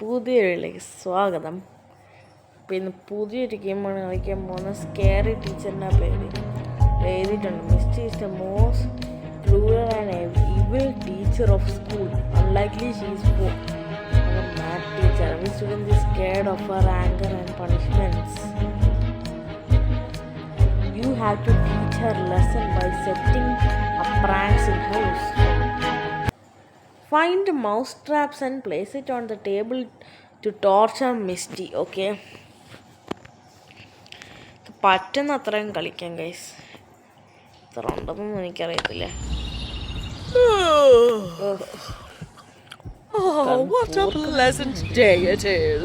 പുതിയൊരു സ്വാഗതം. പിന്നെ പുതിയൊരു ഗെയിമാണ് കളിക്കാൻ പോകുന്ന. സ്കേറി ടീച്ചറിൻ്റെ പേര് എഴുതിയിട്ടുണ്ട്. Misty is the most cruel and evil teacher of school. Unlikely she is a mad teacher. Every student is scared of her anger and punishments. You have to teach her lesson by setting up pranks in house. Find mouse traps and place it on the table to torture Misty. Okay. പറ്റുന്ന അത്രയും കളിക്കാം guys. ഇത്ര ഉണ്ടെന്നൊന്നും എനിക്കറിയത്തില്ല. What a pleasant day it is.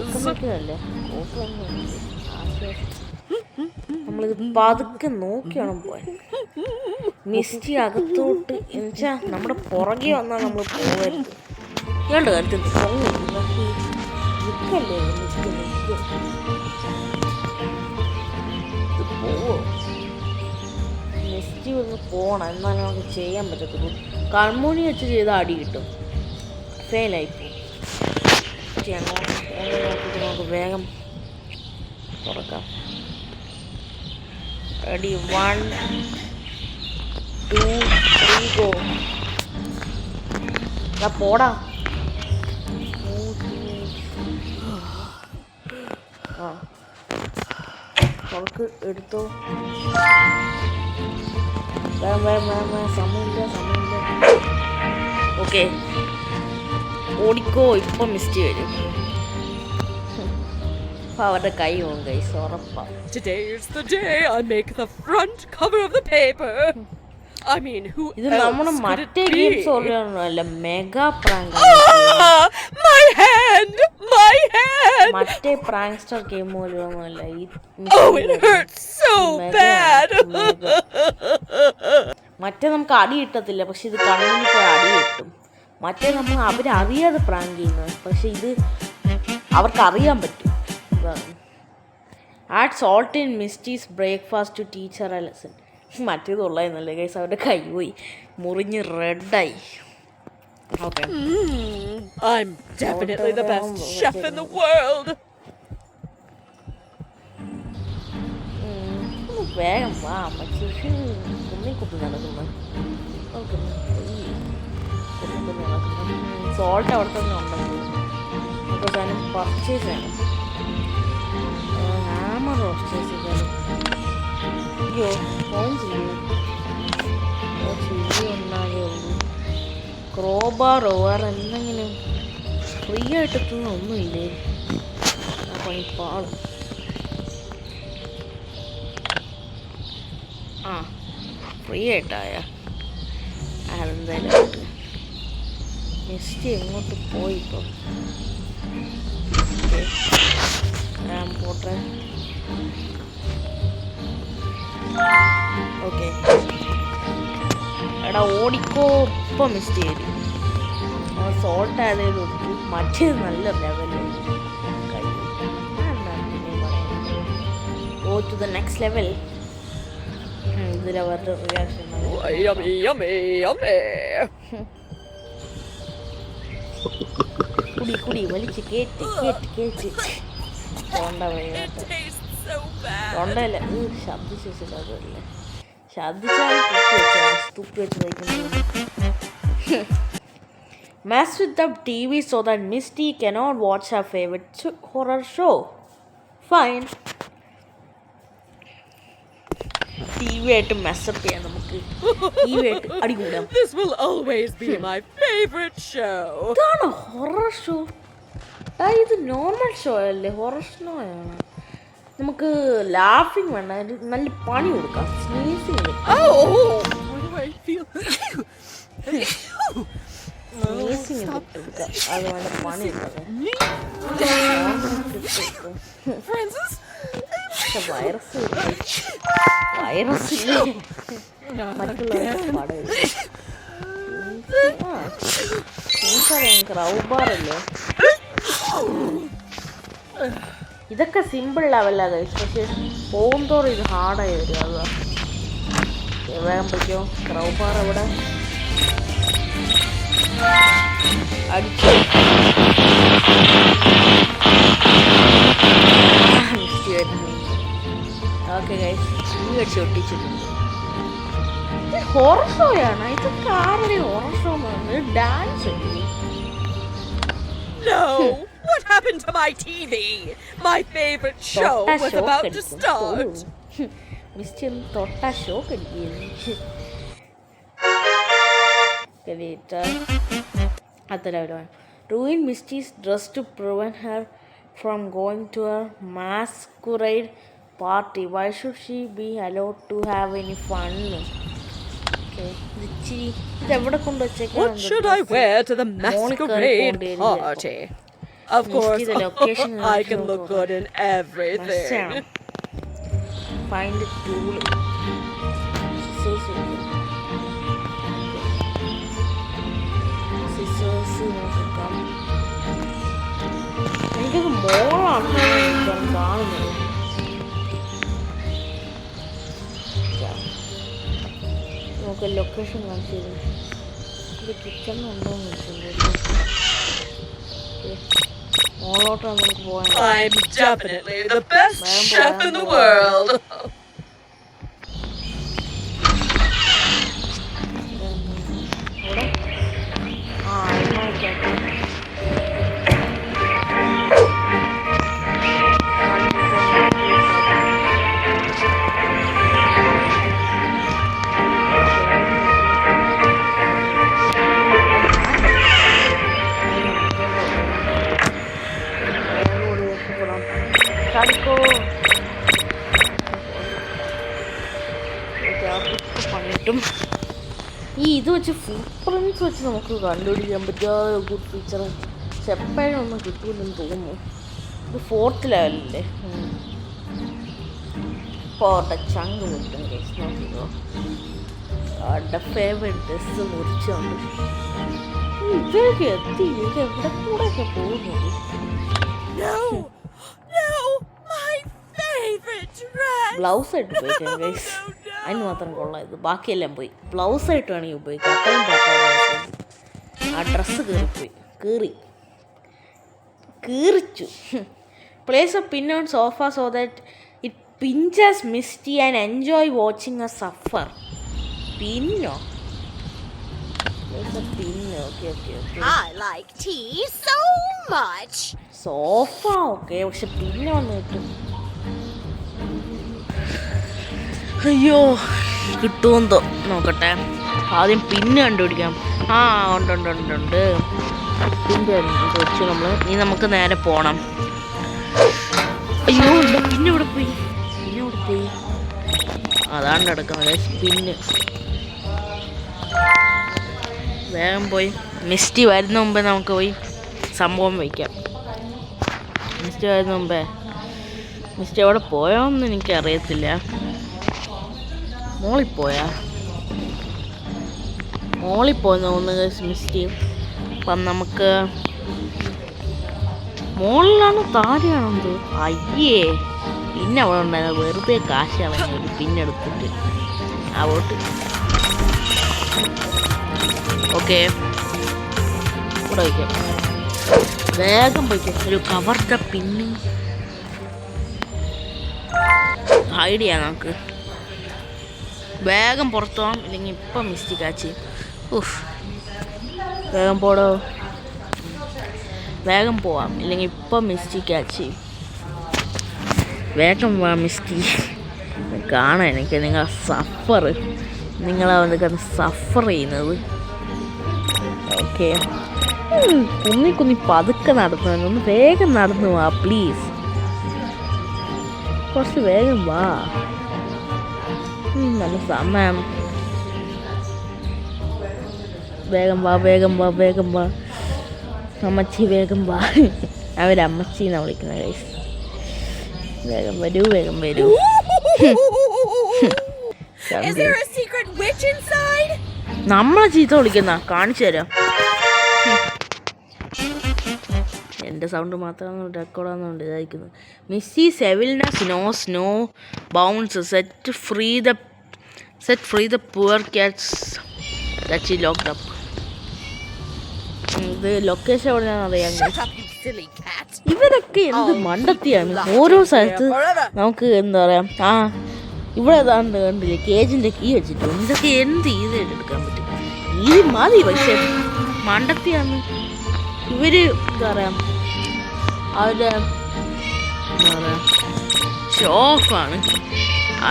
നമ്മളിത് പതുക്കെ നോക്കിയാണ് പോയത്. Misty അകത്തോട്ട് എന്നുവെച്ചാ നമ്മുടെ പുറകെ വന്നാൽ നമ്മൾ പോകരുത്. ഇയാളുടെ കാര്യത്തിൽ നിൽക്കല്ലേ പോവോ? മിസ്റ്റി ഒന്ന് പോകണം, എന്നാലും നമുക്ക് ചെയ്യാൻ പറ്റത്തുള്ളൂ. കൺമൂണി വെച്ച് ചെയ്ത അടി കിട്ടും. ഫെയിലായിപ്പോ നോക്കിയിട്ട് നമുക്ക് വേഗം തുറക്കാം. Ready, 1 2 3 go. പോടാ. ആ നമുക്ക് എടുത്തോ. സമയമില്ല. ഓക്കെ, ഓടിക്കോ. ഇപ്പം മിസ്റ്റി വരും. അവരുടെ കൈ പോകും ഗൈസ്, ഉറപ്പാ. Today is the day I make the front cover of the paper. I mean, who ഇത് നമ്മുടെ മറ്റേ ഗെയിംസ് പോലെയൊന്നുമല്ല, മെഗാ പ്രാങ്ക്. My hand. മറ്റേ പ്രാങ്സ്റ്റർ ഗെയിം പോലെയൊന്നുമല്ല. Oh, it hurts so bad. മറ്റേ നമുക്ക് അടി കിട്ടത്തില്ല, പക്ഷെ ഇത് കണ്ണിന് പോയി അടി കിട്ടും. മറ്റേ നമ്മൾ അവരറിയാതെ പ്രാങ്ക് ചെയ്യുന്നത്, പക്ഷെ ഇത് അവർക്കറിയാൻ പറ്റും. Add salt in Miss T's breakfast to teach her a lesson. മറ്റേതുള്ളതെന്നല്ലേ ഗൈസ്, അവരുടെ കൈ പോയി മുറിഞ്ഞ് റെഡായി. Okay. I'm definitely the best chef in the world. വേഗം വാ അമ്മച്ചി. കുത്തി നടക്കുന്നു. സോൾട്ട് അവിടെ തന്നെ ഉണ്ടെങ്കിൽ നമുക്ക് സാധനം പർച്ചേസ് ചെയ്യണം. ഹാമർ പർച്ചേസ് ചെയ്താലും അയ്യോ ഫോൺ ചെയ്യൂ. ഉണ്ടാകേ ഉള്ളൂ. ക്രോബാറോ വേറെ എന്തെങ്കിലും ഫ്രീ ആയിട്ട് എത്തുന്ന ഒന്നുമില്ലേ? ആ പണി പാളും. ആ ഫ്രീ ആയിട്ടായ അതെന്തായാലും മിസ്റ്റി എങ്ങോട്ട് പോയി ഇപ്പം? ഞാൻ പോട്ടെ. ഓക്കെ എടാ ഓടിക്കോ. ഇപ്പം മിസ്റ്റി വരും. സോൾട്ട് ആയതേലും ഉണ്ട്. മറ്റേത് നല്ല ലെവലിൽ go to the next level. ഇതിൽ അവരുടെ റിയാക്ഷൻ കുടി വലിച്ച് കേറ്റ് തൊണ്ടല്ല ശബ്ദിച്ചില്ല. അതല്ലേ ശബ്ദിച്ചാൽ തുപ്പി വെച്ച് വയ്ക്കുന്നു. Mess with the TV so that Misty cannot watch her favorite horror show. Fine. TV ആയിട്ട് മെസ്സപ്പ് ചെയ്യാം നമുക്ക്. TV ആയിട്ട് അടികൂടാം. This will always be my favorite show. ഇതാണ് ഹൊറർ ഷോ. ഇത് നോർമൽ ഷോ അല്ലേ, ഹൊറർ ഷോ ആണ്. നമുക്ക് ലാഫിങ് വേണ്ട, നല്ല പണി കൊടുക്കാം. സ്നീസിങ്. I feel സ്നീസിങ് കൊടുക്കാം. അത് വേണ്ട പണി കൊടുക്കാം. വൈറസ് ഇല്ലേ മറ്റുള്ളവർക്ക് പടം. ക്രൗബാറല്ലേ ഇതൊക്കെ സിമ്പിൾ ലെവലാ ഗൈസ്, പക്ഷെ പോകുന്തോറും ഇത് ഹാർഡായി വരും. അതാ വേഗം പറ്റുമോ? ക്രൗബാർ ഇവിടെ അടിച്ചു. മിസ്റ്റി വരുന്നു. ഓക്കെ ഗൈസ്, ഈ അടിച്ച് ഒട്ടിച്ചിട്ടുണ്ട്. ഹൊറർ ഷോയാണ് ഇതൊക്കെ. ആരുടെ ഹൊറർ ഷോ ഡാൻസ് അല്ലേ? No! What happened to my TV? My favorite show was about to start. Misty ഒന്ന് തൊട്ടാ show കടിക്കുന്നു. Ruin Misty's dress to prevent her from going to a masquerade party. Why should she be allowed to have any fun? What should I wear to the masquerade party? Of course, I can look good in everything. Find a tool. Scissors നോക്കാം. എനിക്കത് മോളാണ് കാണുന്നത്. നമുക്ക് location കാണിച്ചു തരും. ഇത് കിച്ചണിലുണ്ടോ എന്ന് വെച്ചിട്ടുണ്ട്. മോളോട്ടാണ് നമുക്ക് പോകാൻ. I'm definitely the best chef in the world. ഈ ഇത് വെച്ച് ഫുട്പ്രിൻറ്റ്സ് വെച്ച് നമുക്ക് കണ്ടുപിടിക്കാൻ പറ്റിയ ഗുഡ് ഫീച്ചർ പക്ഷെ എപ്പോഴും ഒന്നും കിട്ടൂലെന്ന് തോന്നുന്നു. ഇത് 4th ലെവലല്ലേ. പോട്ടെ, ചങ്ക് കിട്ടും കേസ്. നോക്കിക്കോ, അവരുടെ ഫേവറേറ്റ് ഡ്രസ്സ് മുറിച്ചുകൊണ്ട് ഇതൊക്കെ എത്തി. ഇതൊക്കെ എവിടെ കൂടെയൊക്കെ പോകുന്നത്. ബ്ലൗസ് ആയിട്ട് ഉപയോഗിക്കാം ഗൈസ്. അതിന് മാത്രം കൊള്ളാം ഇത്. ബാക്കിയെല്ലാം പോയി. ബ്ലൗസ് ആയിട്ട് വേണമെങ്കിൽ ഉപയോഗിക്കാം. അത്രയും പാട്ടാണ്. ആ ഡ്രസ്സ് കീറിച്ചു. Place a pin on sofa so that it pinches Miss T and enjoy watching a suffer. പിന്നോ? I like tea so much. Sofa okay, പക്ഷെ പിന്നെ വന്ന് കിട്ടും. അയ്യോ, കിട്ടുമെന്തോ നോക്കട്ടെ. ആദ്യം പിന്നെ കണ്ടുപിടിക്കാം. ആ ഉണ്ട്. പിന്നെ വെച്ചു നമ്മൾ. ഇനി നമുക്ക് നേരെ പോകണം. അയ്യോ, പിന്നെ ഇവിടെ പോയി. അതാണ് കിടക്കുന്നത് പിന്നെ. വേഗം പോയി മിസ്റ്റി വരുന്ന മുമ്പേ നമുക്ക് പോയി സംഭവം വയ്ക്കാം. മിസ്റ്റി വരുന്ന മുമ്പേ. മിസ്റ്റി എവിടെ പോയോന്ന് എനിക്കറിയത്തില്ല. മോളിപ്പോയെന്ന് തോന്നുന്നു മിസ്റ്റി. അപ്പം നമുക്ക് മോളിലാണോ താഴെയാണെന്തോ. അയ്യേ, പിന്നെ അവിടെ ഉണ്ടായത് വെറുതെ കാശ് കളഞ്ഞു പിന്നെടുത്തിട്ട് അവോട്ട്. ഓക്കെ, ഇവിടെ വയ്ക്കാം. വേഗം വയ്ക്കാം. ഒരു കവറിൻ്റെ പിന്നെ ഹൈഡ് ചെയ്യാം നമുക്ക്. വേഗം പുറത്തു പോകാം, ഇല്ലെങ്കിൽ ഇപ്പം മിസ്റ്റി കാച്ചി. വേഗം പോടോ. വേഗം പോവാം, ഇല്ലെങ്കിൽ ഇപ്പം മിസ്റ്റി കാച്ചി. വേഗം പോവാം മിസ്റ്റി. കാണാം എനിക്ക് നിങ്ങളെ സഫർ. നിങ്ങളെ സഫർ ചെയ്യുന്നത്. ഓക്കെ, കുന്നി പതുക്കെ നടന്നു. ഒന്ന് വേഗം നടന്നു വാ പ്ലീസ്. കുറച്ച് വേഗം വാ. നല്ല സമയം. വേഗം വാ. അമ്മച്ചി വേഗം വാ. അവരമ്മച്ചീന്നാണ് വിളിക്കുന്നത് ഗൈസ്. വേഗം വരൂ. നമ്മളെ ചീത്ത വിളിക്കുന്ന കാണിച്ചു തരാം. എൻ്റെ സൗണ്ട് മാത്രമാണ് റെക്കോർഡാകുന്നുണ്ട് ഇതായിരിക്കുന്നത്. മിസ്സി സെവിൽന snow bounce set free the poor cats that she locked up. ഇത് ലൊക്കേഷൻ എവിടെയാണെന്ന് അറിയാം. silly cat. ഇവരൊക്കെ എന്ത് മണ്ടത്തിയാണ്. ഓരോ സ്ഥലത്ത് നമുക്ക് എന്താ പറയുക, ഇവിടെ ഏതാണ്ട് കണ്ടില്ലേ കേജിൻ്റെ കീ വെച്ചിട്ടുണ്ട്. ഇതൊക്കെ എന്ത് ഈസിയായിട്ട് എടുക്കാൻ പറ്റും. ഈസി മതി, പക്ഷേ മണ്ടത്തിയാണ് ഇവർ. എന്താ പറയുക, അവരുടെ എന്താ പറയുക ഷോഫാണ്.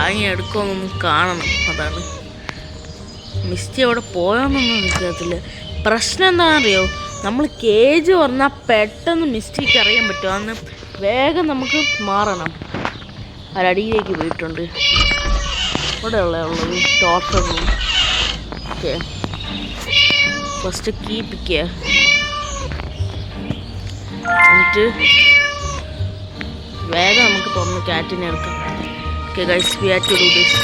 അതിനെ എടുക്കുമെന്നൊന്നും കാണണം. അതാണ് മിസ്റ്റി അവിടെ പോയോന്നൊന്നും എനിക്കറിയത്തില്ല. പ്രശ്നം എന്താണെന്നറിയോ, നമ്മൾ കേജ് പറഞ്ഞാൽ പെട്ടെന്ന് മിസ്റ്റേക്ക് അറിയാൻ പറ്റും. അന്ന് വേഗം നമുക്ക് മാറണം. ഒരടിയിലേക്ക് പോയിട്ടുണ്ട്. ഇവിടെ ഉള്ളത് total room. Okay, first key pick ചെയ്യുക. എന്നിട്ട് വേഗം നമുക്ക് തുറന്ന് ക്യാറ്റിനെ എടുക്കാം. Okay guys, we have to do this.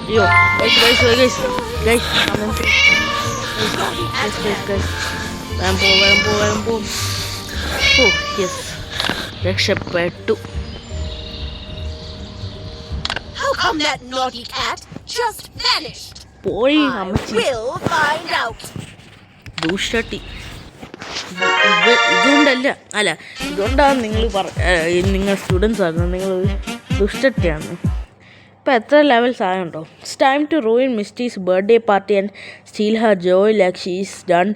അയ്യോ ഗൈസ് ഗൈസ് ഗൈസ് ഗൈസ് വേഗം പോ. ഓ യെസ്, രക്ഷപ്പെട്ടു. How come that naughty cat just vanished? പോയി I അമ്മച്ചി will find out. ദൂഷട്ടി. ഇതുകൊണ്ടല്ല, അല്ല ഇതുകൊണ്ടാണ് നിങ്ങൾ സ്റ്റുഡൻസ് ആയിരുന്നു, നിങ്ങൾ ദുഷ്ടട്ടിയാണ്. ഇപ്പോൾ എത്ര ലെവൽസ് ആയുണ്ടോ. It's time to ruin Miss T's birthday party and steal her joy like she is done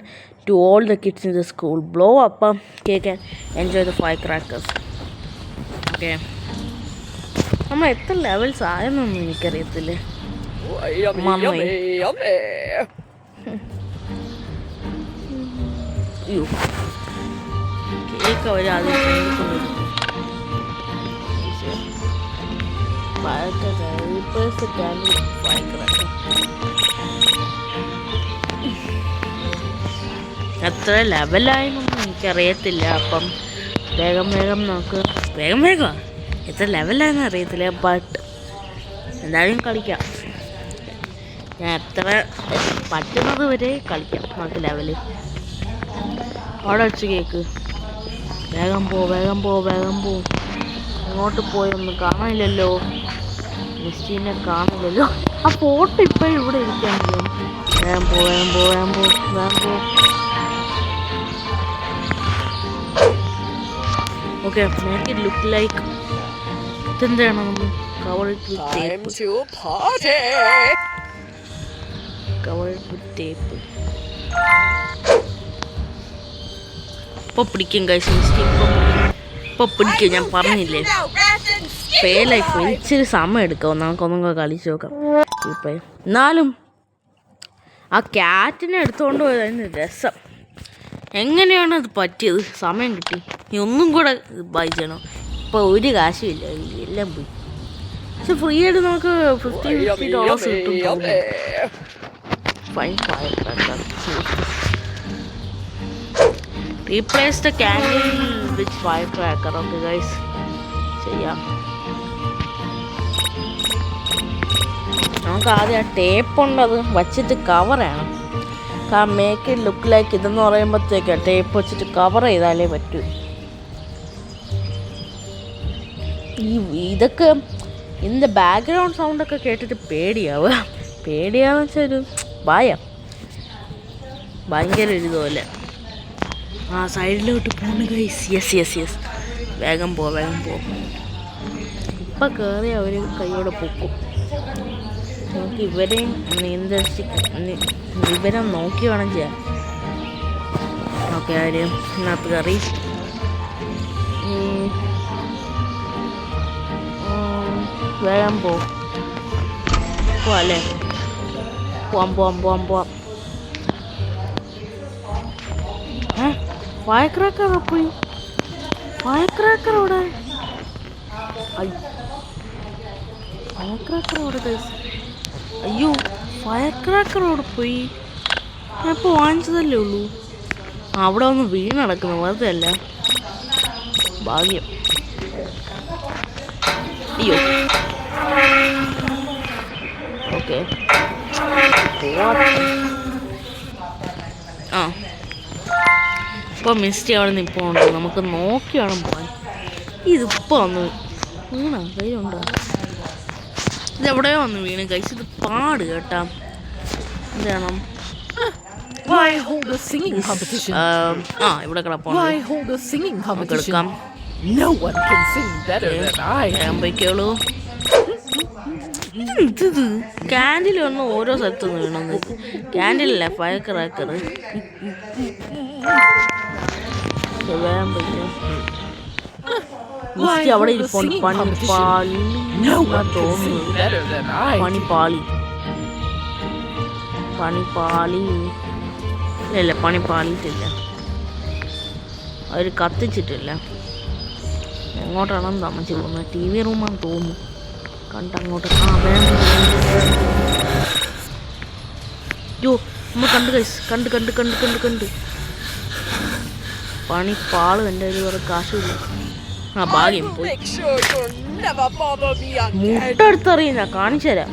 to all the kids in the school. Blow up cake and enjoy the fire crackers. Okay, നമ്മൾ എത്ര levels ആയെന്നൊന്നും എനിക്കറിയത്തില്ലേ. Yummy. അയ്യോ, cake അവർ ആദ്യം എത്ര ലെവലായെന്നൊന്നും എനിക്കറിയത്തില്ല. അപ്പം വേഗം നമുക്ക് വേഗം എത്ര ലെവലായെന്ന് അറിയത്തില്ല. ബട്ട് എന്തായാലും കളിക്കാം. ഞാൻ എത്ര പറ്റുന്നത് വരെ കളിക്കാം നമുക്ക് ലെവല്. അവിടെ വെച്ച് കേക്ക്. വേഗം പോ. അങ്ങോട്ട് പോയി ഒന്നും കാണില്ലല്ലോ, മിസ്റ്റീനെ കാണില്ലല്ലോ. ആ ഫോട്ടോ ഇപ്പോഴും ഇവിടെ ഇരിക്കാണല്ലോ. വേഗം പോ. Okay, make it look like ഇതെന്താണ് നമ്മൾ കവർ ഇറ്റ് വിത്ത് ടേപ്പ്. ഇപ്പോൾ പിടിക്കും ഗൈസ്, ഇപ്പോൾ പിടിക്കും. ഞാൻ പറഞ്ഞില്ലേ ഫെയിലായി പോയി. ഇച്ചിരി സമയം എടുക്കാം, നമുക്കൊന്നും കളിച്ച് നോക്കാം. ഇപ്പം എന്നാലും ആ ക്യാറ്റിനെ എടുത്തുകൊണ്ട് പോയതായിരുന്നു രസം. എങ്ങനെയാണ് അത് പറ്റിയത്? സമയം കിട്ടി. നീ ഒന്നും കൂടെ ബൈ ചെയ്യണം. ഇപ്പോൾ ഒരു കാശുമില്ല, എല്ലാം പോയി. പക്ഷെ ഫ്രീ ആയിട്ട് നമുക്ക് $50 കിട്ടും. Fine replace the candle with fire cracker. Okay guys, ചെയ്യാം. നമുക്ക് ആദ്യം ആ ടേപ്പ് ഉണ്ട്, അത് വച്ചിട്ട് കവർ ചെയ്യണം. കാരണം മേക്ക് ഇറ്റ് ലുക്ക് ലൈക്ക് ഇതെന്ന് പറയുമ്പോഴത്തേക്ക് ടേപ്പ് വെച്ചിട്ട് കവർ ചെയ്താലേ പറ്റൂ. ഇതൊക്കെ ഇതിൻ്റെ ബാക്ക്ഗ്രൗണ്ട് സൗണ്ടൊക്കെ കേട്ടിട്ട് പേടിയാന്ന് വെച്ചാൽ ഒരു ഭയം, ഭയങ്കര ഒരു ഇതുപോലെ. ആ സൈഡിലോട്ട് പോണ ഗൈസ്. യെസ് വേഗം പോ. ഇപ്പം കയറി അവർ കൈയോടെ പൊക്കും. നമുക്ക് ഇവരെയും ഇവരെ നോക്കി വേണം ചെയ്യാൻ. ഓക്കെ, അവര് ഇതിനകത്ത് കയറി. വേഗം പോവാല്ലേ. പോവാം. ഫയർ ക്രാക്കർ പോയി. ഫയർ ക്രാക്കർ അവിടെ ഗൈസ്. അയ്യോ, ഫയർ ക്രാക്കർ അവിടെ പോയി. ഞാൻ ഇപ്പോൾ വാങ്ങിച്ചതല്ലേ ഉള്ളൂ. അവിടെ ഒന്ന് വീണ് നടക്കുന്നു, വെറുതെ അല്ല. ഭാഗ്യം. അയ്യോ, ഓക്കെ. ഇപ്പോൾ മിസ്റ്റി അവിടെ നിന്ന് ഇപ്പോൾ ഉണ്ട്. നമുക്ക് നോക്കി വേണം പോകാൻ. ഇതിപ്പോൾ വന്ന് വീണോ? കയ്യിലുണ്ടോ? ഇതെവിടെയോ വന്ന് വീണ് കഴിച്ച്. ഇത് പാട് കേട്ടാ. എന്ത് ചെയ്യണം? Why hold a singing competition? ഇവിടെ കിടപ്പുണ്ട്. Why hold a singing competition? എടുക്കാം. No one can sing better than I do. പൊയ്ക്കോളൂ. ക്യാൻഡിൽ ഒന്ന് ഓരോ സ്ഥലത്തുനിന്ന് വീണെന്ന്. ക്യാൻഡിലല്ല, ഫയർ ക്രാക്കർ. അവിടെ ഇരിപ്പുണ്ട്. പണിപ്പാളി തോന്നുന്നു. പണിപ്പാളി ഇല്ല, പണിപ്പാളിയിട്ടില്ല. അവർ കത്തിച്ചിട്ടില്ല. എങ്ങോട്ടാണെന്ന് താമസിച്ച് പോകുന്നത്? ടി വി റൂമാണെന്ന് തോന്നുന്നു. കണ്ടങ്ങോട്ട് യോ നമ്മൾ കണ്ട് കൈസ് കണ്ട് പണിപ്പാള് എൻ്റെ ഒരു കുറെ കാശില്ല. ഭാഗ്യം പോയി. മുട്ട എടുത്തറിയുന്ന കാണിച്ചു തരാം.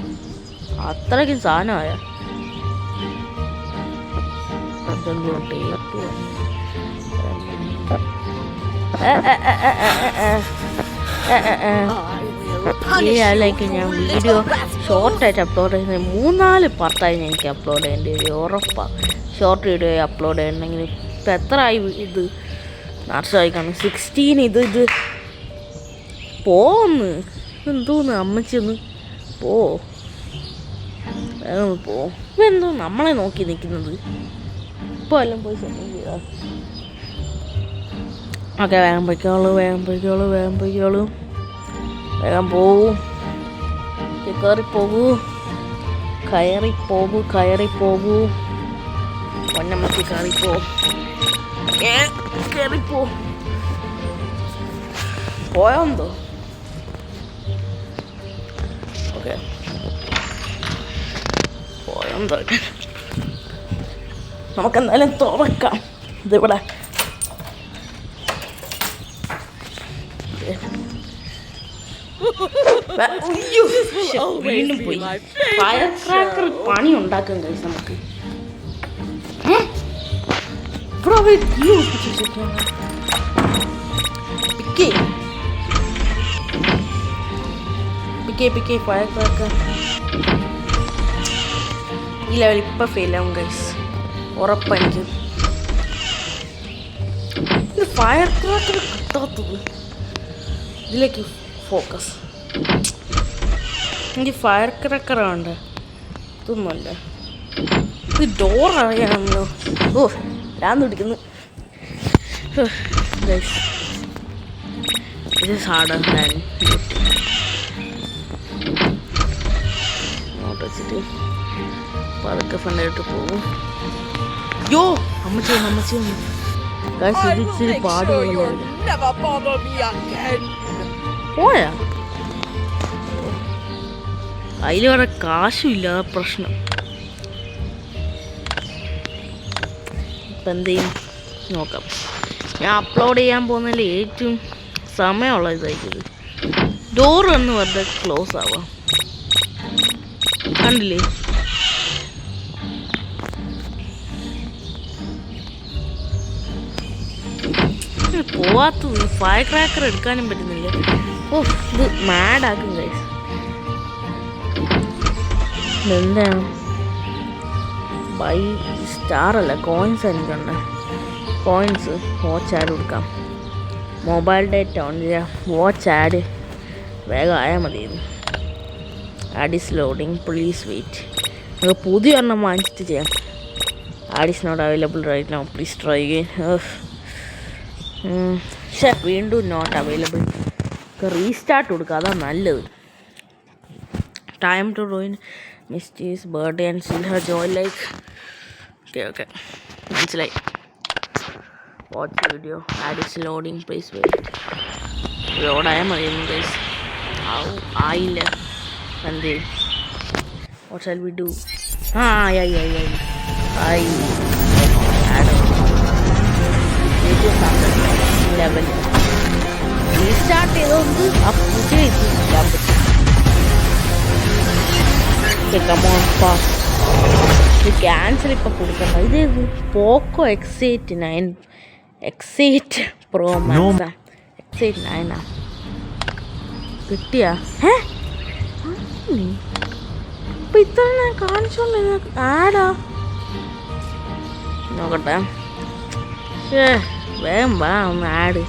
അത്രയ്ക്കും സാധനമായ ടേപ്പ്. ഞാൻ വീഡിയോ ഷോർട്ടായിട്ട് അപ്ലോഡ് ചെയ്യുന്നത് 3-4 പാർട്ടായി എനിക്ക് അപ്ലോഡ് ചെയ്യേണ്ടി വരും. ഉറപ്പാണ്. ഷോർട്ട് വീഡിയോ അപ്ലോഡ് ചെയ്യണമെങ്കിൽ ഇപ്പം എത്ര ആയി? ഇത് നാർഷമായി കാണും 16. ഇത് പോന്ന് എന്തോന്ന് അമ്മച്ചി ഒന്ന് പോ ഇതെന്തോ നമ്മളെ നോക്കി നിൽക്കുന്നത്. ഇപ്പോൾ എല്ലാം പോയി സമയം ചെയ്താൽ ഓക്കെ. വേഗം പൊയ്ക്കോളൂ. വേഗം പോകൂ. കയറിപ്പോകൂ. പൊന്നമ്മക്ക് കയറിപ്പോ. പോയോന്തോ? ഓക്കെ, പോയോന്തോ. നമുക്കെന്തായാലും തുറക്കാം. ഇതിവിടെ വീണ്ടും പോയി. ഫയർ ക്രാക്കർ പണി ഉണ്ടാക്കും കഴിച്ച് നമുക്ക്. ഫയർ ക്രാക്കർ ഈ ലെവൽ ഇപ്പം ഫെയിലാവും ഗൈസ്, ഉറപ്പായിരിക്കും. ഇത് ഫയർ ക്രാക്കർ കിട്ടാത്തത്. ഇതിലേക്ക് ഫോക്കസ്. എനിക്ക് ഫയർ ക്രാക്കർ വേണ്ട. ഇതൊന്നുമല്ല, ഇത് ഡോർ അറിയാമല്ലോ. ഓ ഞാൻ തുടിക്കുന്നു. ഇത് ഹാർഡർ ദാൻ നോട്ട് വെച്ചിട്ട് പതുക്കെ ഫണ്ടായിട്ട് പോകും. യോ അമ്മച്ചി ഇത് ഇച്ചിരി പാടുപോലെ പോയാ. അതിൽ വേറെ കാശും ഇല്ല, പ്രശ്നം. ഇപ്പം എന്തെയും നോക്കാം. ഞാൻ അപ്ലോഡ് ചെയ്യാൻ പോകുന്നതിൽ ഏറ്റവും സമയമുള്ള ഇതായിരിക്കും. ഡോർ ഒന്ന് വെറുതെ ക്ലോസ് ആവാം. കണ്ടില്ലേ? പോവാത്തത്. ഫയർ ക്രാക്കർ എടുക്കാനും പറ്റുന്നില്ല. ഓ ഇത് മാഡാക്കും ഗൈസ്. എന്താണ് ബൈ സ്റ്റാർ അല്ല, കോയിൻസ് എനിക്കുണ്ട്. കോയിൻസ് വാച്ച് ആഡ് കൊടുക്കാം. മൊബൈൽ ഡേറ്റ ഓൺ ചെയ്യാം. വാച്ച് ആഡ് വേഗം ആയാൽ മതി. Ad is loading, please wait. നമുക്ക് പുതിയ എണ്ണം വാങ്ങിച്ചിട്ട് ചെയ്യാം. Ad is not available right now, please try again. വീണ്ടും നോട്ട് അവൈലബിൾ. റീസ്റ്റാർട്ട് കൊടുക്കുക, അതാണ് നല്ലത്. Time to ruin Miss T's birthday and steal her joy like. Okay മനസ്സിലായി. Watch video. Ad is loading, please wait. ലോഡായാൽ മതിയായിരുന്നു ഗൈസ്. ആയില്ല. എന്ത് what shall we do? ആയി level restart ചെയ്തുകൊണ്ട് ആ പുതിയ ഇത് ചെയ്യാൻ പറ്റും. ഇത് ക്യാൻസൽ ഇപ്പം കൊടുക്കണ്ട. ഇത് പോക്കോ X8 Pro Max X8 9 കിട്ടിയാ? ഇപ്പം ഇത്ര ഞാൻ കാണിച്ചോണ്ട് ആടാ നോക്കട്ടെ. വേഗം വാ ഒന്ന് ആഡ്.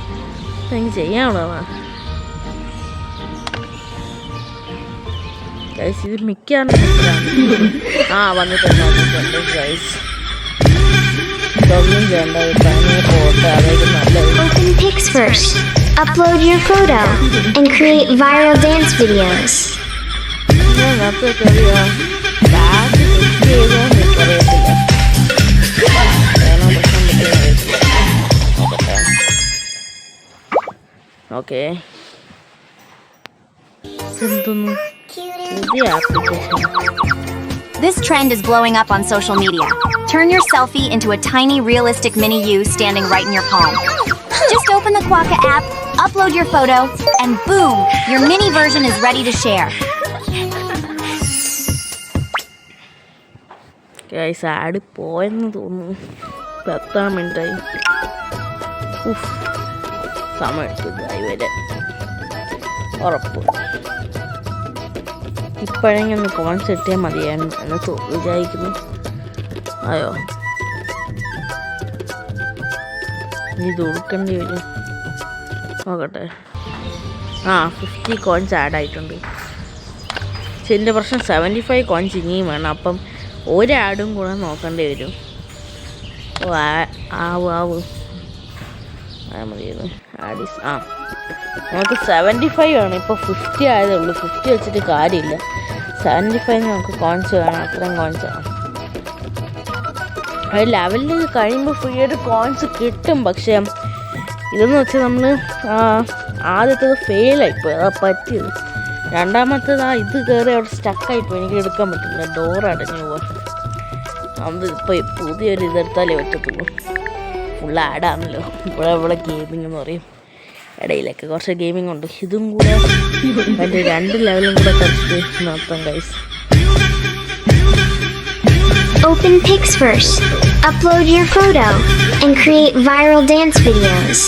എനിക്ക് ചെയ്യാനുള്ളതാ ഗൈസ്. ഇത് മിക്കാണ് വന്നിട്ടുണ്ട് ഗൈസ്. ഇതൊന്നും ചെയ്യണ്ട, തന്നെ പോട്ടെ. അതായത് നല്ലത്. Open pics first. Upload your photo and create viral dance videos. Okay, പുതിയ application. This trend is blowing up on social media. Turn your selfie into a tiny, realistic mini you standing right in your palm. Just open the Quokka app, upload your photo, and boom, your mini version is ready to share. Guys, add പോയെന്ന് തോന്നുന്നു. 10 മിനിറ്റായി. സമയം എടുത്തതായി വരെ ഉറപ്പ്. ഇപ്പോഴെങ്കിൽ ഒന്ന് cons കിട്ടിയാൽ മതിയായിരുന്നു എന്ന് വിചാരിക്കുന്നു. അയ്യോ, ഇത് കൊടുക്കേണ്ടി വരും. നോക്കട്ടെ. 50 കോയിൻസ് ആഡ് ആയിട്ടുണ്ട്. പക്ഷെ എൻ്റെ പ്രശ്നം 75 കോയിൻസ് ഇനിയും വേണം. അപ്പം ഒരാഡും കൂടെ നോക്കേണ്ടി വരും. മതിയായിരുന്നു. നമുക്ക് 75 ആണ്. ഇപ്പോൾ 50 ആയതേ ഉള്ളൂ. 50 വെച്ചിട്ട് കാര്യമില്ല. 75 നമുക്ക് കോയിൻസ് വേണം. അത്രയും കോയിൻസ് വേണം. അത് ലെവലിൽ കഴിയുമ്പോൾ ഫ്രീ ആയിട്ട് കോയിൻസ് കിട്ടും. പക്ഷേ ഇതെന്ന് വെച്ചാൽ നമ്മൾ ആദ്യത്തേത് ഫെയിലായിപ്പോയി. അതാ പറ്റിയത്. രണ്ടാമത്തേത് ഇത് കയറി അവിടെ സ്റ്റക്കായിപ്പോയി. എനിക്ക് എടുക്കാൻ പറ്റില്ല. ഡോർ അടഞ്ഞു പോവാൻ. അത് ഇപ്പോൾ പുതിയൊരു ഇതെടുത്താലേ പറ്റത്തുള്ളൂ. ഫുൾ ആഡാണല്ലോ. ഇവിടെ ഗെയിമിംഗ് എന്ന് പറയും. ഇടയിലൊക്കെ കുറച്ച് ഗെയിമിംഗ് ഉണ്ട്. ഇതും കൂടെ അതിൻ്റെ 2 ലെവലും കൂടെ കളിച്ച് നോക്കാം guys. Open pics first. Upload your photo and create viral dance videos.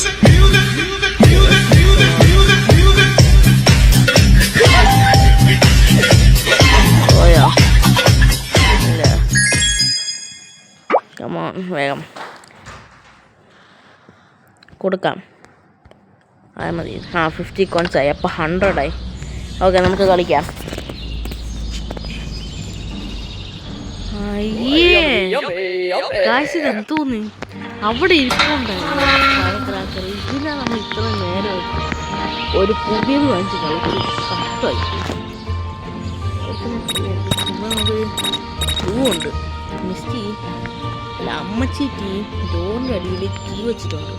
Come on, വേഗം കൊടുക്കാം. അത് മതി. 50 കോയിൻസ് ആയി. അപ്പോൾ 100 ആയി. ഓക്കെ, നമുക്ക് കളിക്കാം. കാശ് ഇതെന്തോന്ന് അവിടെ ഇരിപ്പുണ്ടായിരുന്നു. ഇതിനാണ് നമ്മൾ ഇത്ര നേരം ഒരു പുതിയത് വാങ്ങിച്ച് കളിക്കും. കഷ്ടമായി. നമുക്ക് ഉണ്ട് മിസ്റ്റി അല്ല അമ്മച്ചി കീ ഡോറിൻ്റെ അടിയിൽ കീ വെച്ചിട്ടുണ്ട്.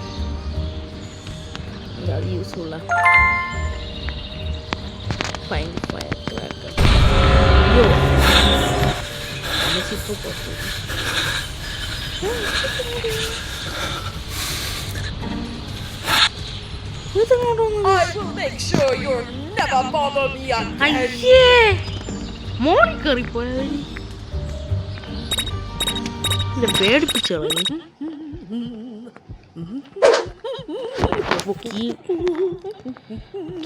അത് യൂസ്ഫുള്ള ഫൈൻഡ് ഫയർ ക്രാക്കർ. അയ്യോ, അമ്മച്ചി ഇപ്പോൾ പുറത്തു. അയ്യേ, മോണി കയറിപ്പോയ പേടിപ്പിച്ചു.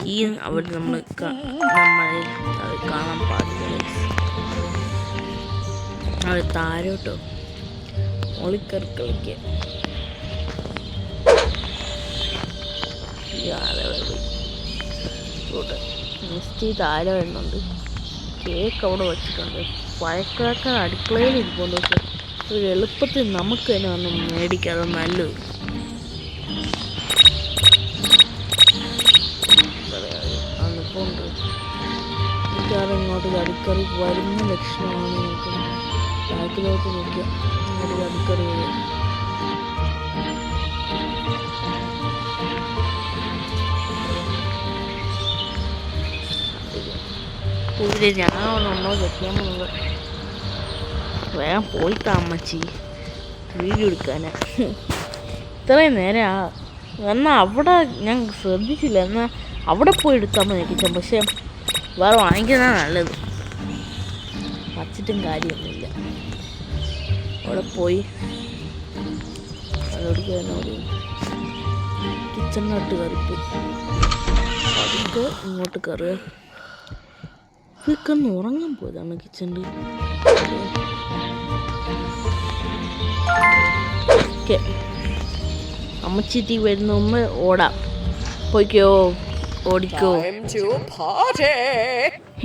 കീ അവർ നമ്മൾ അത് കാണാൻ പാടില്ല. അവർ താരോട്ടോ ഒളിക്കറി കളിക്കുക. മിസ്റ്റി താര വരുന്നുണ്ട്. കേക്ക് അവിടെ വെച്ചിട്ടുണ്ട്. പഴക്കാക്ക അടുക്കളയിൽ ഇരിപ്പുണ്ട്. പക്ഷെ ഒരു എളുപ്പത്തിൽ നമുക്ക് തന്നെ വന്ന് മേടിക്കാതെ നല്ലത്. അന്നിപ്പോണ്ട് മിക്കവാറും ഇങ്ങോട്ട് കടിക്കറി വരുന്ന ലക്ഷണമാണ്. നമുക്ക് ബാക്കിലോട്ട് നോക്കിയാൽ ഇങ്ങോട്ട് കടിക്കറി വരും. ഞാനൊന്നുണ്ടോ ചെക്കാൻ പോകുന്നത്. വേഗം പോയിട്ടാ അമ്മച്ചി വീഡിയോ എടുക്കാനാ. ഇത്രയും നേരം എന്നാൽ അവിടെ ഞാൻ ശ്രദ്ധിച്ചില്ല. എന്നാൽ അവിടെ പോയി എടുക്കാൻ മതി കിച്ചൻ. പക്ഷേ വേറെ വാങ്ങിക്കുന്നതാണ് നല്ലത്. വച്ചിട്ടും കാര്യമൊന്നുമില്ല. അവിടെ പോയി അതെടുക്കാനോട് കിച്ചണിലോട്ട് കയറിപ്പോയി. അതൊക്കെ ഇങ്ങോട്ട് കയറുക. ഇതൊക്കെ ഒന്ന് ഉറങ്ങാൻ പോയതാണ് കിച്ചണിൽ. ഓക്കെ. അമ്മച്ചി ടീ വരുന്ന മുമ്പ് ഓടാം. പോയിക്കോ, ഓടിക്കോ.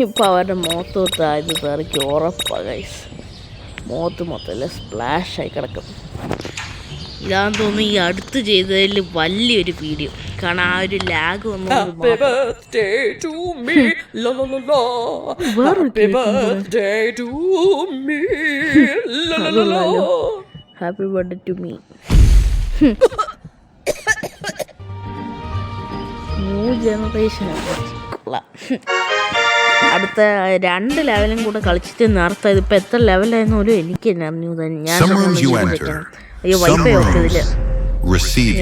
ഇപ്പം അവരുടെ മുഖത്തോട്ടായത് തെറിക്ക് ഉറപ്പാണ് ഗൈസ്. മുഖത്ത് മൊത്തം സ്പ്ലാഷായി കിടക്കും. ഇതാന്ന് തോന്നുന്നു ഈ അടുത്ത് ചെയ്തതിൽ വലിയൊരു വീഡിയോ. കാരണം ആ ഒരു ലാഗ് വന്നു. Happy birthday to me. New generation അടുത്ത 2 ലെവലും കൂടെ കളിച്ചിട്ട് നടത്താം. ഇതിപ്പോൾ എത്ര ലെവലായിരുന്നു പോലും എനിക്ക് തന്നെ അറിഞ്ഞു. ഞാൻ അയ്യോ വൈഫൈ വെച്ചതില്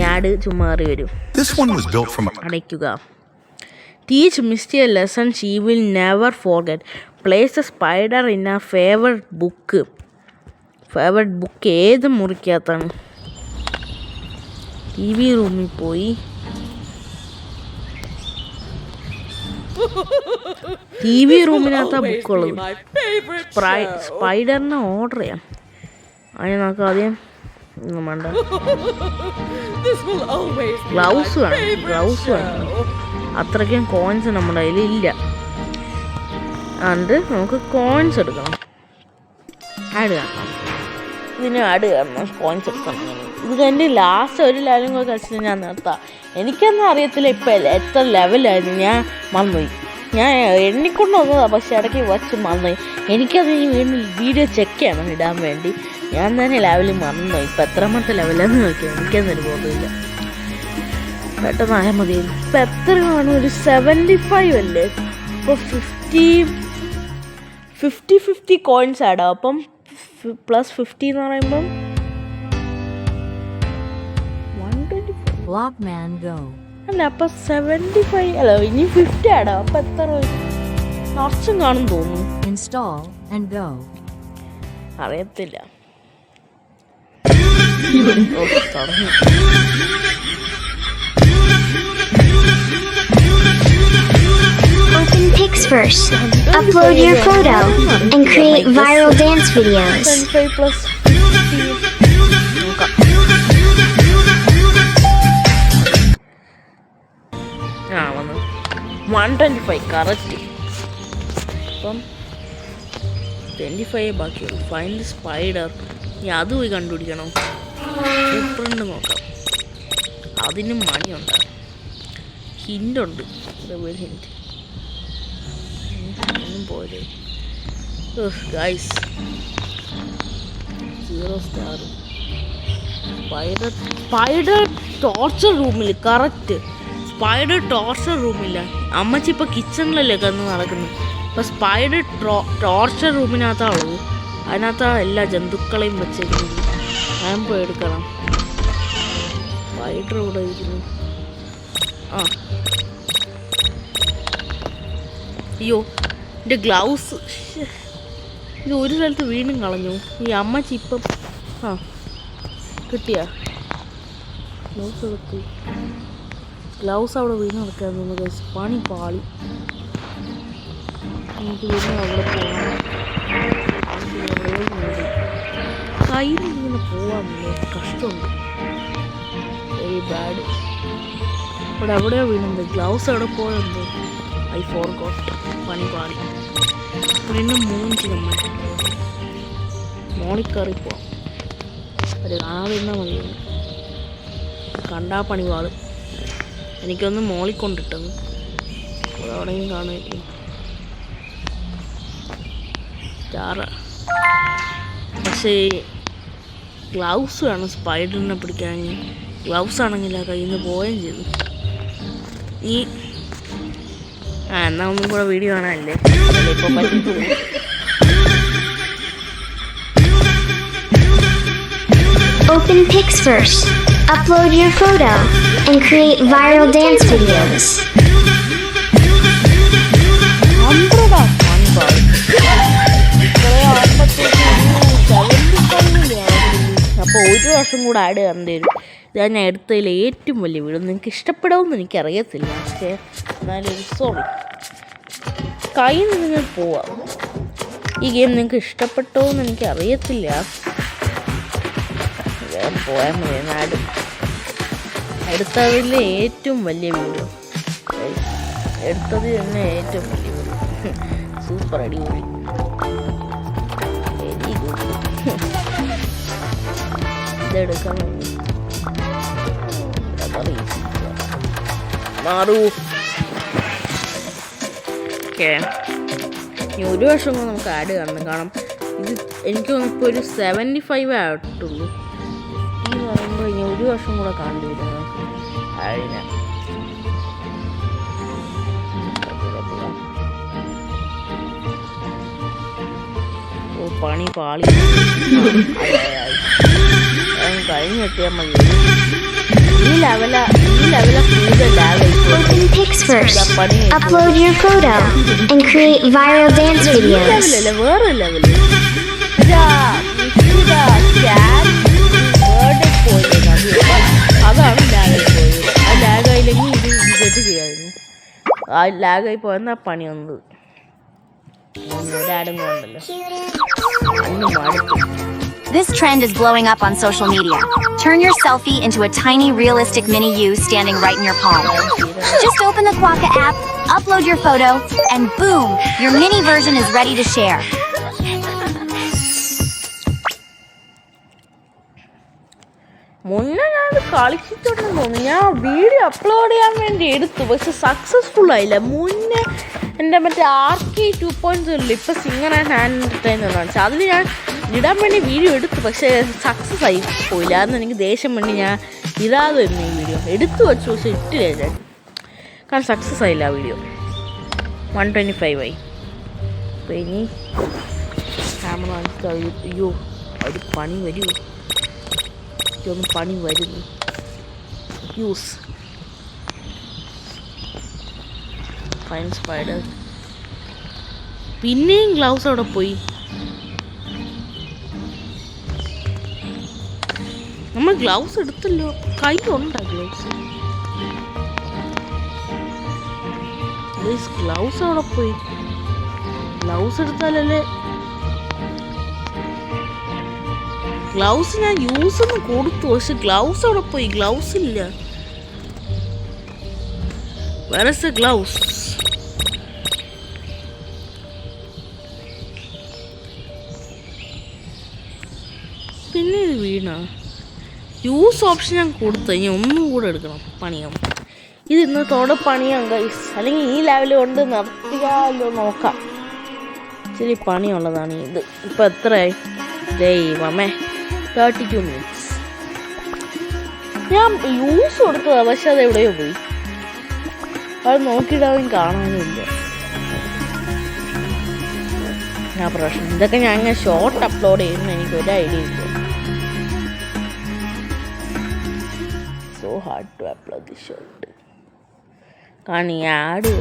ഞാട് ചുമ്മാ കയറി വരും. അടയ്ക്കുക. Teach misty A lesson she will never forget. Place A spider in A favourite book. Favourite book ഏത് മുറിക്കകത്താണ്? TV റൂമിൽ പോയി TV റൂമിനകത്താ ബുക്കുള്ളത്. സ്പൈഡറിനെ ഓർഡർ ചെയ്യാം. അതിന് നമുക്ക് ആദ്യം ഒന്നും വേണ്ട, ഗ്ലൗസ് വേണം. അത്രയ്ക്കും കോയിൻസ് നമ്മുടെ കയ്യിൽ ഇല്ല. അതുകൊണ്ട് നമുക്ക് കോയിൻസ് എടുക്കണം. ആഡ് കാണണം. ഇതിന് ആഡ് കാണണം, കോയിൻസ് എടുക്കണം. ഇത് കഴിഞ്ഞ് ലാസ്റ്റ് ഒരു ലെവലും കൂടെ കളിച്ചിട്ട് ഞാൻ നിർത്താം. എനിക്കൊന്നും അറിയത്തില്ല ഇപ്പം എത്ര ലെവലായിരുന്നു. ഞാൻ മറന്നുപോയി. ഞാൻ എണ്ണിക്കൊണ്ട് വന്നതാണ്, പക്ഷെ ഇടയ്ക്ക് വച്ച് മറന്നുപോയി. എനിക്കത് വീണ്ടും വീഡിയോ ചെക്ക് ചെയ്യണം ഇടാൻ വേണ്ടി. ഞാൻ തന്നെ ലെവലിൽ മറന്നുപോയി. ഇപ്പം എത്രാമത്തെ ലെവലാന്ന് നോക്കിയാൽ എനിക്കൊന്നും ബോധമില്ല. പെട്ടെന്നായാൽ മതി. ഇപ്പം എത്ര കാണും? ഒരു 75 അല്ലേ? ഇപ്പോൾ 50 കോയിൻസ് ആഡാവും. അപ്പം +50 എന്ന് പറയുമ്പം 124 അല്ല, അപ്പം 75 അല്ല, ഇനി 50 ആഡാവും. അപ്പം എത്ര നിറച്ചും കാണും തോന്നുന്നു. Install and go. അറിയത്തില്ല. Open Pixverse. Upload your photo and create viral dance videos. 75 വന്നു 125 കറക്റ്റ്. അപ്പം 25 ബാക്കിയുള്ളൂ. Find spider. ഇനി അത് പോയി കണ്ടുപിടിക്കണം. സൂപ്പറുണ്ട് നോക്കാം. അതിനും മണിയുണ്ട്, ഹിൻ്റുണ്ട്. ഹിൻ്റ് ഒന്നും പോലെ ഗൈസ് 0 സ്റ്റാർ. സ്പൈഡർ ടോർച്ചർ റൂമിൽ കറക്റ്റ്. സ്പൈഡർ ടോർച്ചർ റൂമില്ല. അമ്മച്ചി ഇപ്പോൾ കിച്ചണിലല്ലേ കന്ന് നടക്കുന്നത്. അപ്പോൾ സ്പൈഡർ ടോർച്ചർ റൂമിനകത്താണ് ഉള്ളത്. അതിനകത്താണ് എല്ലാ ജന്തുക്കളെയും വെച്ചേക്കുന്നത്. ഞാൻ പോയി എടുക്കണം. സ്പൈഡർ ഇവിടെ ഇരിക്കുന്നു. ആ അയ്യോ, എൻ്റെ ഗ്ലൗസ് ഇത് ഒരു സ്ഥലത്ത് വീണ്ടും കളഞ്ഞു. ഈ അമ്മച്ചി ഇപ്പം കിട്ടിയ ഗ്ലൗസ് എടുത്തു. ഗ്ലൗസ് അവിടെ വീണ് നടക്കാൻ തോന്നുന്നു. പണി പാളി. എനിക്ക് വീണ്ടും അവിടെ പോകണം. കയ്യിൽ ഇങ്ങനെ പോവാന്നില്ലേ, കഷ്ടമുണ്ട്. Very bad. ഇവിടെ എവിടെയോ വീണുണ്ട്. ഗ്ലൗസ് എവിടെ പോയെന്തോ. I forgot. പണി പാളി. വീണ്ടും മൂഞ്ചി നമ്മൾ മോളിക്കറി പോവാം. അത് കാണാതെ ഇരുന്നാൽ മതിയാണ്. കണ്ടാ പണി പാളും. എനിക്കൊന്ന് മോളിക്കൊണ്ടിട്ടത് അവിടെയും കാണുമായിരിക്കും. സ്റ്റാർ. പക്ഷേ ഗ്ലൗസ് വേണം സ്പൈഡറിനെ പിടിക്കാൻ. ഗ്ലൗസ് ആണെങ്കിൽ ആ കയ്യിൽ നിന്ന് പോവുകയും ചെയ്തു. ഈ എന്നാൽ ഒന്നും കൂടെ വീഡിയോ കാണാനല്ലേ. ഇപ്പോൾ പറ്റിപ്പോകും. Open Pixverse. Upload your photo and create viral dance videos. അപ്പോൾ 1 വർഷം കൂടെ ആഡ് കണ്ടു തരും. ഇതാണ് ഞാൻ എടുത്തതിൽ ഏറ്റവും വലിയ വീഡിയോ. നിങ്ങൾക്ക് ഇഷ്ടപ്പെടുമെന്ന് എനിക്കറിയത്തില്ല, പക്ഷേ എന്നാലും സോറി. കയ്യിൽ നിന്ന് നിങ്ങൾ പോവാം. ഈ ഗെയിം നിങ്ങൾക്ക് ഇഷ്ടപ്പെട്ടോ എന്ന് എനിക്കറിയത്തില്ല. പോയാൽ മതി. നാട് എടുത്തതിൽ ഏറ്റവും വലിയ വീഡിയോ, എടുത്തത് തന്നെ ഏറ്റവും വലിയ വീഡിയോ. സൂപ്പർ അടിപൊളി, വെരി ഗുഡ്. ഇതെടുക്കാൻ വേണ്ടി മാറൂ. ഓക്കെ, ഇനി ഒരു വർഷം കൊണ്ട് നമുക്ക് ആഡ് കാണണം. കാരണം ഇത് എനിക്ക് ഇപ്പോൾ ഒരു 75 ആയിട്ടുള്ളൂ. ഈ പറയുമ്പോൾ ഇനി ഒരു വർഷം കൂടെ കാണേണ്ടി വരും ആടിനെ. ഓ, പണി പാളി കഴിഞ്ഞ് കിട്ടിയാൽ മതി. ഈ ലെവല കൂടുതൽ Open Pics first. Upload your photo and create viral dance videos. ലെവലല്ല, വേറെ ലെവല്. അതാണ് ലാഗായി പോയത്. ആ ലാഗായില്ലെങ്കിൽ ഇത് ചെയ്യായിരുന്നു. ആ ലാഗായി പോയെന്നാ പണി വന്നത്. ഒരാടും കൊണ്ടല്ലോ അന്ന് മടുത്തു. This trend is blowing up on social media. Turn your selfie into a tiny realistic mini you standing right in your palm. Just open the Quokka app, upload your photo, and boom, your mini version is ready to share. മുന്നേ ഞാനത് കളിച്ചിട്ടുണ്ടെന്ന് തോന്നുന്നു. ഞാൻ video upload ചെയ്യാൻ വേണ്ടി എടുത്തു, പക്ഷെ successful ആയില്ല. മുന്നേ എൻ്റെ മറ്റേ RK 2.0 ഇപ്പോൾ സിംഗർ ആൻഡ് ഹാൻഡ് എൻ്റർടൈനർ കാണിച്ചു. അതിൽ ഞാൻ ഇടാൻ വേണ്ടി വീഡിയോ എടുത്തു, പക്ഷേ സക്സസ് ആയി പോയില്ല. അന്ന് എനിക്ക് ദേഷ്യം വേണ്ടി ഞാൻ ഇടാതെ വരുന്നു. ഈ വീഡിയോ എടുത്തു വെച്ചു, പക്ഷെ ഇട്ടില്ല ഞാൻ. കാരണം സക്സസ് ആയില്ല ആ വീഡിയോ. 125 ആയി. അപ്പോൾ ഇനി ക്യാമറ വാങ്ങിച്ചു. അയ്യോ, ഒരു പണി വരുമോ? ഒന്ന് പണി വരുന്നു. Use fine spider. പിന്നെയും ഗ്ലൗസ് അവിടെ പോയി. നമ്മൾ ഗ്ലൗസ് എടുത്തല്ലോ, കയ്യിലുണ്ടാ ഗ്ലൗസ്. ഗ്ലൗസ് അവിടെ പോയി. ഗ്ലൗസ് എടുത്താലല്ലേ. ഗ്ലൗസ് ഞാൻ യൂസ് ഒന്ന് കൊടുത്തു, പക്ഷെ ഗ്ലൗസ് അവിടെ പോയി. ഗ്ലൗസ് ഇല്ല. Where is the gloves? പിന്നെ ഇത് വീണ യൂസ് ഓപ്ഷൻ ഞാൻ കൊടുത്തു. ഇനി ഒന്നും കൂടെ എടുക്കണം, പണിയാവും. ഇത് ഇന്നത്തോടെ പണിയാം ഗൈസ്. അല്ലെങ്കിൽ ഈ ലെവൽ കൊണ്ട് നിർത്തിയാലോ നോക്കാം. ഇച്ചിരി പണിയുള്ളതാണ് ഇത്. ഇപ്പം എത്രയായി? ദൈവമേ, 32 minutes. ഞാൻ യൂസ് കൊടുത്തതാ, പക്ഷെ അത് എവിടെയോ പോയി. അത് നോക്കിയിടാൻ കാണാനുമില്ല. ഞാൻ പ്രശ്നം ഇതൊക്കെ ഞാൻ അങ്ങനെ ഷോർട്ട് അപ്ലോഡ് ചെയ്യുന്നു. എനിക്കൊരു ഐഡിയ ഇല്ല. So hard to upload the short. കാണി ad.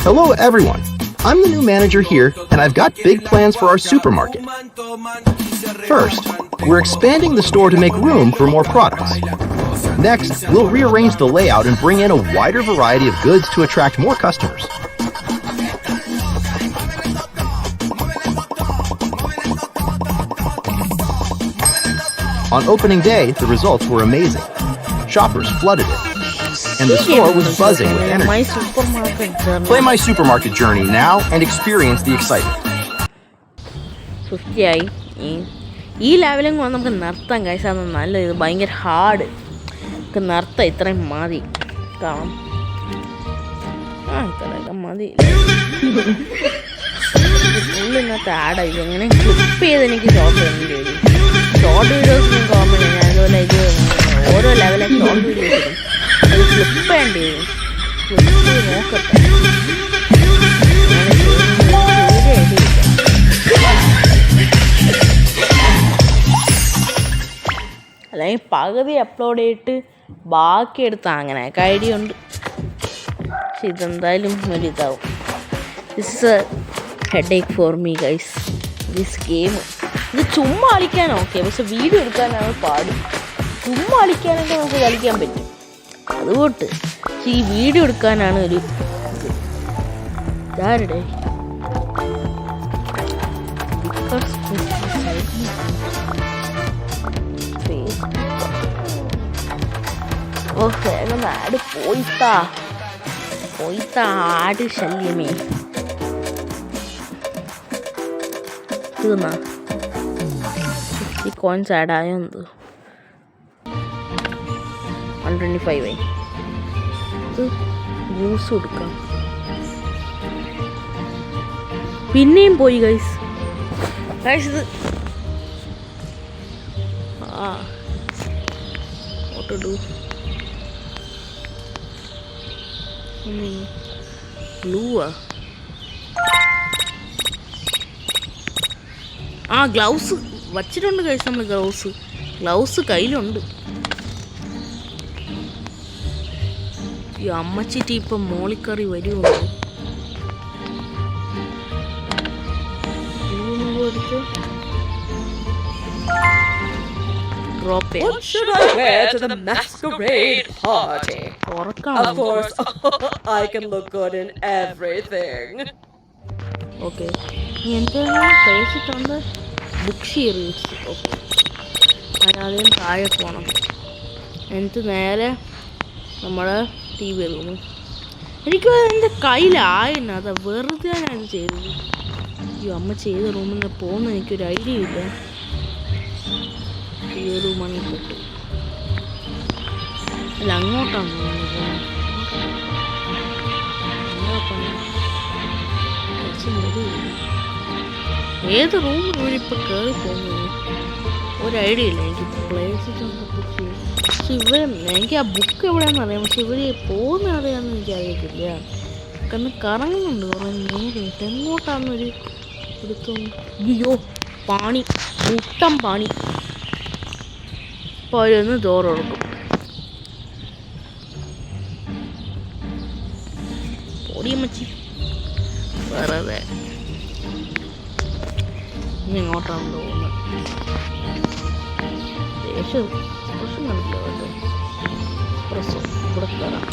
Hello everyone. I'm the new manager here, and I've got big plans for our supermarket. First, we're expanding the store to make room for more products. Next, we'll rearrange the layout and bring in a wider variety of goods to attract more customers. On opening day, the results were amazing. Shoppers flooded it, and the store was buzzing with energy. My supermarket journey. Play my supermarket journey now and experience the excitement. 50 ആയി. ഈ ലെവലും കൊണ്ട് നമുക്ക് നിർത്താം കഴിച്ചാൽ അത് നല്ലത്. ഇത് ഭയങ്കര ഹാർഡ്. നമുക്ക് നിർത്താം. ഇത്രയും മതി. കാണാം. ഇത്രയൊക്കെ മതി. ഫുള്ളിനകത്ത് ആഡായി. എങ്ങനെ ക്ലിപ്പ് ചെയ്ത് എനിക്ക് ഷോർട്ട് വേണ്ടി വരും. ഷോർട്ട് വീഡിയോസ് ഞാൻ കോമഡി. ഞാൻ അതുപോലെ ഇത് ഓരോ ലെവലും ഷോർട്ട് വീഡിയോസ് ഇടും. അത് ക്ലിപ്പ് വേണ്ടി വരും. ക്ലിപ്പ് നോക്കട്ടെ. അല്ലെങ്കിൽ പകുതി അപ്ലോഡ് ചെയ്തിട്ട് ബാക്കി എടുത്ത് അങ്ങനെയൊക്കെ ഐഡിയ ഉണ്ട്. പക്ഷെ ഇതെന്തായാലും ഒരു ഇതാവും. This is A headache for me guys. This game ഇത് ചുമ്മാ കളിക്കാൻ ഓക്കെ, പക്ഷെ വീഡിയോ എടുക്കാനാണ് പാട്. ചുമ്മാ കളിക്കാനൊക്കെ നമുക്ക് കളിക്കാൻ പറ്റും, അതുകൊണ്ട്. പക്ഷെ ഈ വീഡിയോ എടുക്കാനാണ് ഒരു ഇതാരുടെ Facebook ഓ വേഗം ആട് പോയിത്താ ആട് ശല്യമേ തീർന്നാ ഈ കോയിൻസ് ആഡായോ എന്ത് 125 ആയി ഇത് യൂസ് കൊടുക്കാം പിന്നെയും പോയി ഗൈസ് ഇത് what to do ഗ്ലൂവാ ഗ്ലൗസ് വച്ചിട്ടുണ്ട് കഴിച്ച് നമ്മൾ ഗ്ലൗസ് കയ്യിലുണ്ട് ഈ അമ്മച്ചിട്ട് ഇപ്പം മോളിക്കറി വരുമോ drop What should I wear to the masquerade party? Of course, I can look good in everything. Okay എന്തെങ്കിലും പേഴ്സിട്ടുണ്ട് ബുക്ക് സീരീസ് ഓക്കെ അതിനാദ്യം താഴെ പോകണം എന്നിട്ട് നേരെ നമ്മുടെ ടി വി റൂം എനിക്ക് എൻ്റെ കയ്യിലായിരുന്നു അതാ വെറുതെ ഞാൻ ചെയ്തത് ഈ അമ്മ ചെയ്ത റൂമിൽ നിന്ന് പോകുന്ന എനിക്കൊരു ഐഡിയ ഇല്ല ഈ ഒരു മണിപ്പെട്ട് അല്ല അങ്ങോട്ടാണ് ഏത് റൂമിൽ ഇവരിപ്പോൾ കയറി പോകുന്നത് ഒരു ഐഡിയ ഇല്ല എനിക്ക് പ്ലേസ് പക്ഷെ എനിക്ക് ആ ബുക്ക് എവിടെയാണെന്ന് അറിയാം പക്ഷെ ഇവർ പോകുന്ന അറിയാമെന്ന് എനിക്കറിയത്തില്ല കാരണം കറങ്ങുന്നുണ്ട് കുറേ നേരിട്ട് എങ്ങോട്ടാണെന്നൊരു എടുത്തു അയ്യോ പാണി മുട്ടം പാണി അപ്പോൾ അവരൊന്ന് ഡോർ കൊടുക്കും പൊടിയമ്മച്ചി വെറുതെ ഇനി എങ്ങോട്ടാണ് തോന്നുന്നത് ദേഷ്യം പ്രശ്നം കണ്ടില്ല കേട്ടോ പ്രശ്നം ഇവിടെ കയറാം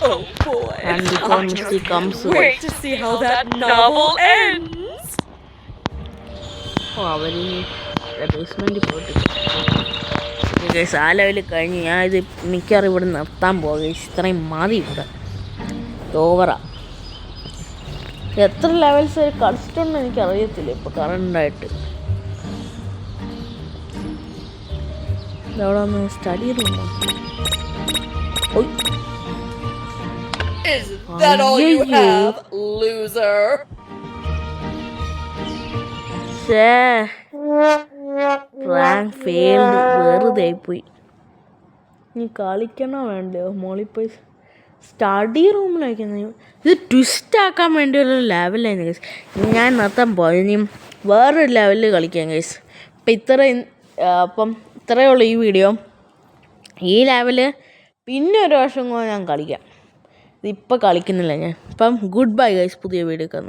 Oh boy! And the conversation comes with Wait to see how that novel ends! അവർ ബേസ്മെൻറ്റിൽ പോയിട്ട് ഗൈസ് ആ ലെവൽ കഴിഞ്ഞ് ഞാൻ ഇത് മിക്കവാറും ഇവിടെ നിർത്താൻ പോകാം ഗൈസ് ഇത്രയും മതി ഇവിടെ ഓവറാ എത്ര ലെവൽസ് വരെ കളിച്ചിട്ടുണ്ടെന്ന് എനിക്കറിയത്തില്ല ഇപ്പോൾ കറണ്ടായിട്ട് ഇതവിടെ ഒന്ന് സ്റ്റഡി റൂമോ Is that all you have, loser? Rank failed വെറുതെ പോയി ഇനി കളിക്കണോ വേണ്ടയോ മോളിൽ പോയി സ്റ്റഡി റൂമിലായിരിക്കുന്നത് ഇത് ട്വിസ്റ്റ് ആക്കാൻ വേണ്ടിയുള്ള ലെവലായിരുന്നു ഗൈസ് ഞാൻ നിർത്താൻ പോയി ഇനി വേറൊരു ലെവലിൽ കളിക്കാം ഗൈസ് അപ്പം ഇത്രയേ ഉള്ളൂ ഈ വീഡിയോ ഈ ലെവല് പിന്നെ ഒരു വർഷം കൂടെ ഞാൻ കളിക്കാം ഇതിപ്പോൾ കളിക്കുന്നില്ല ഞാൻ അപ്പം ഗുഡ് ബൈ ഗൈസ് പുതിയ വീഡിയോ